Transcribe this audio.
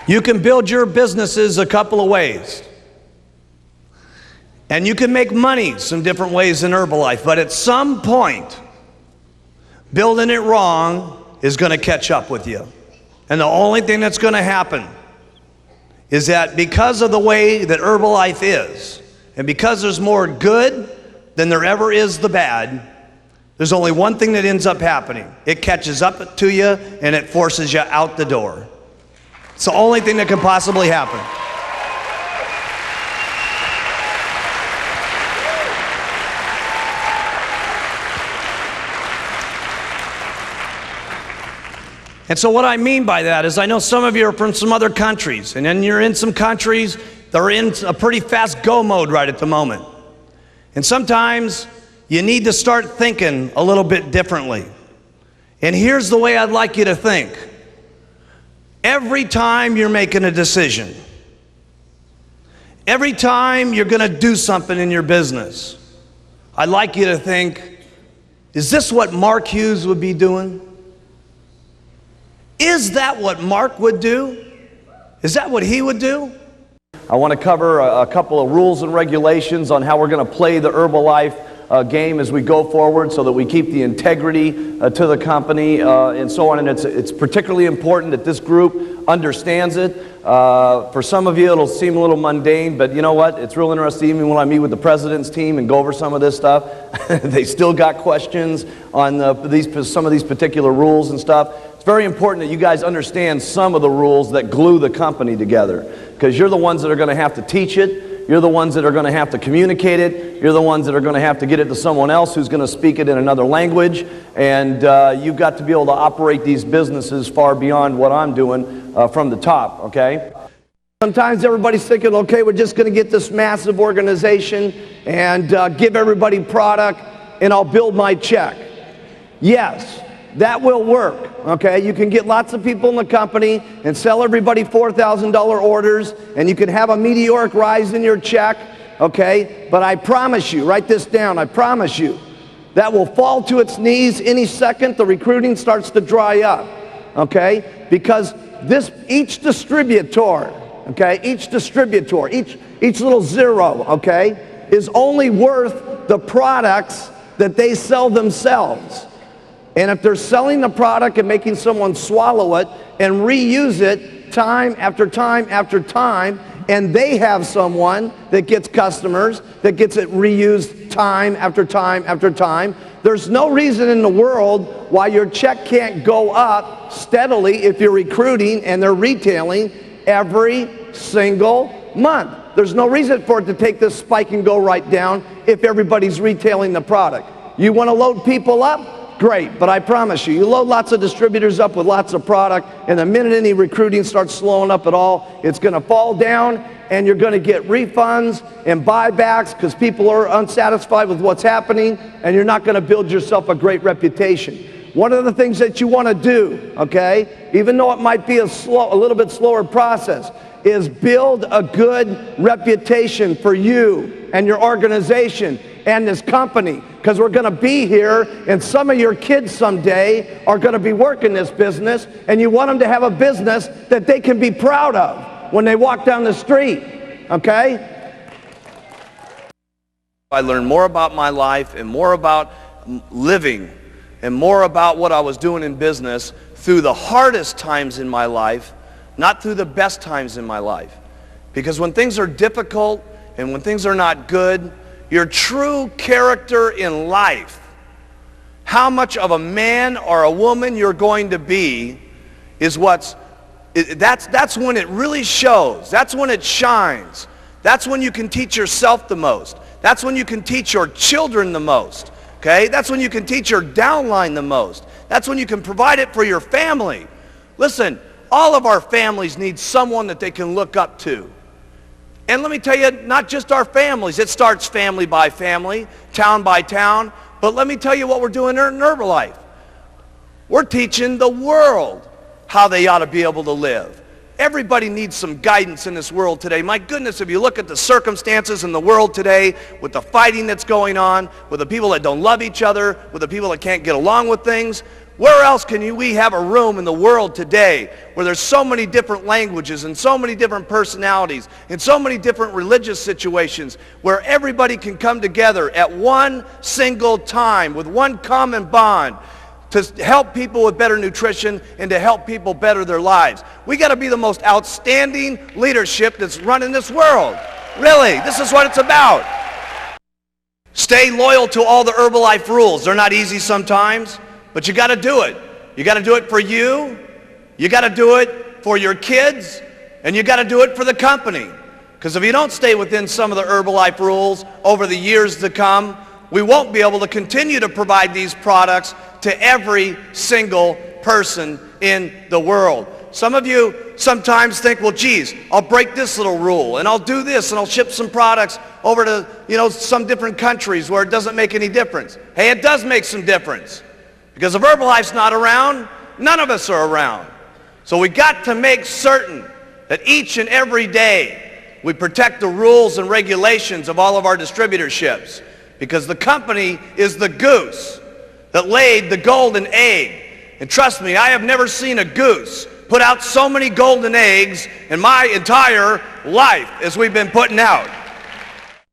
You can build your businesses a couple of ways. And you can make money some different ways in Herbalife, but at some point, building it wrong is going to catch up with you. And the only thing that's going to happen is that because of the way that Herbalife is, and because there's more good than there ever is the bad, there's only one thing that ends up happening. It catches up to you and it forces you out the door. It's the only thing that can possibly happen. And so what I mean by that is I know some of you are from some other countries, and then you're in some countries that are in a pretty fast go mode right at the moment. And sometimes you need to start thinking a little bit differently. And here's the way I'd like you to think. Every time you're making a decision, every time you're going to do something in your business, I'd like you to think, is this what Mark Hughes would be doing? Is that what Mark would do? Is that what he would do? I want to cover a couple of rules and regulations on how we're going to play the Herbalife game as we go forward so that we keep the integrity to the company and so on. And it's particularly important that this group understands it. For some of you, it'll seem a little mundane, but you know what? It's real interesting. Even when I meet with the president's team and go over some of this stuff, they still got questions on some of these particular rules and stuff. It's very important that you guys understand some of the rules that glue the company together, because you're the ones that are going to have to teach it. You're the ones that are going to have to communicate it. You're the ones that are going to have to get it to someone else who's going to speak it in another language. And you've got to be able to operate these businesses far beyond what I'm doing from the top, okay? Sometimes everybody's thinking, okay, we're just going to get this massive organization and give everybody product and I'll build my check. Yes. That will work, okay? You can get lots of people in the company and sell everybody $4,000 orders, and you can have a meteoric rise in your check, okay? But I promise you, write this down, I promise you, that will fall to its knees any second the recruiting starts to dry up, okay? Because each distributor, okay, each little zero, okay, is only worth the products that they sell themselves. And if they're selling the product and making someone swallow it and reuse it time after time after time, and they have someone that gets customers, that gets it reused time after time after time, there's no reason in the world why your check can't go up steadily if you're recruiting and they're retailing every single month. There's no reason for it to take this spike and go right down if everybody's retailing the product. You want to load people up? Great, but I promise you, you load lots of distributors up with lots of product, and the minute any recruiting starts slowing up at all, it's going to fall down, and you're going to get refunds and buybacks because people are unsatisfied with what's happening, and you're not going to build yourself a great reputation. One of the things that you want to do, okay, even though it might be a little bit slower process, is build a good reputation for you and your organization and this company, because we're going to be here and some of your kids someday are going to be working this business, and you want them to have a business that they can be proud of when they walk down the street, okay? I learned more about my life and more about living and more about what I was doing in business through the hardest times in my life, not through the best times in my life. Because when things are difficult and when things are not good, your true character in life, how much of a man or a woman you're going to be, is that's when it really shows. That's when it shines. That's when you can teach yourself the most. That's when you can teach your children the most. Okay? That's when you can teach your downline the most. That's when you can provide it for your family. Listen, all of our families need someone that they can look up to. And let me tell you, not just our families. It starts family by family, town by town. But let me tell you what we're doing in Herbalife. We're teaching the world how they ought to be able to live. Everybody needs some guidance in this world today. My goodness, if you look at the circumstances in the world today, with the fighting that's going on, with the people that don't love each other, with the people that can't get along with things, Where else can we have a room in the world today where there's so many different languages and so many different personalities and so many different religious situations where everybody can come together at one single time with one common bond to help people with better nutrition and to help people better their lives? We got to be the most outstanding leadership that's running this world. Really, this is what it's about. Stay loyal to all the Herbalife rules. They're not easy sometimes, but you got to do it. You got to do it for you. You got to do it for your kids, and you got to do it for the company. Because if you don't stay within some of the Herbalife rules over the years to come, we won't be able to continue to provide these products to every single person in the world. Some of you sometimes think, well, geez, I'll break this little rule, and I'll do this, and I'll ship some products over to, some different countries where it doesn't make any difference. Hey, it does make some difference. Because if Herbalife's not around, none of us are around. So we got to make certain that each and every day we protect the rules and regulations of all of our distributorships. Because the company is the goose that laid the golden egg. And trust me, I have never seen a goose put out so many golden eggs in my entire life as we've been putting out.